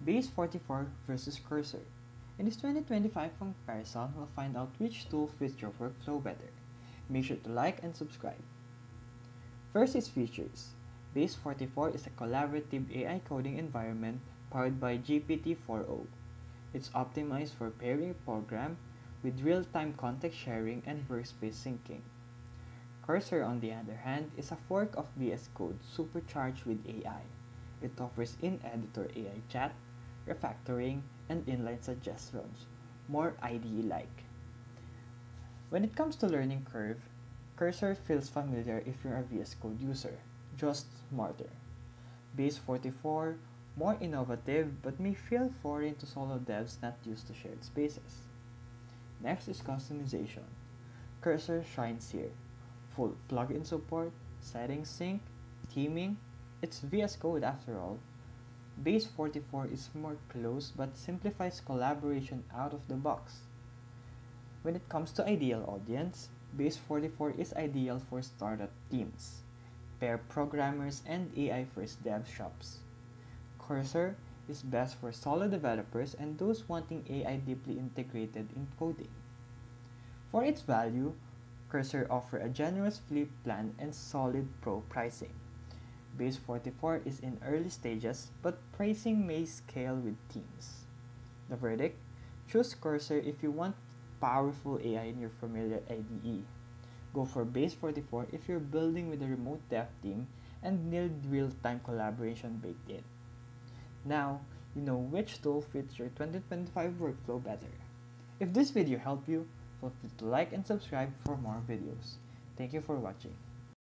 Base 44 versus Cursor. In this 2025 comparison, we'll find out which tool fits your workflow better. Make sure to like and subscribe. First is features. Base 44 is a collaborative AI coding environment powered by GPT-4o. It's optimized for pairing a program with real-time context sharing and workspace syncing. Cursor, on the other hand, is a fork of VS Code supercharged with AI. It offers in-editor AI chat, refactoring, and inline suggestions, more IDE-like. When it comes to learning curve, Cursor feels familiar if you're a VS Code user, just smarter. Base 44, more innovative but may feel foreign to solo devs not used to shared spaces. Next is customization. Cursor shines here. Full plugin support, settings sync, theming. It's VS Code after all. Base 44 is more close but simplifies collaboration out of the box. When it comes to ideal audience, Base 44 is ideal for startup teams, pair programmers, and AI-first dev shops. Cursor is best for solo developers and those wanting AI deeply integrated in coding. For its value, Cursor offers a generous flip plan and solid pro pricing. Base 44 is in early stages, but pricing may scale with teams. The verdict? Choose Cursor if you want powerful AI in your familiar IDE. Go for Base 44 if you're building with a remote dev team and need real-time collaboration baked in. Now, you know which tool fits your 2025 workflow better. If this video helped you, feel free to like and subscribe for more videos. Thank you for watching.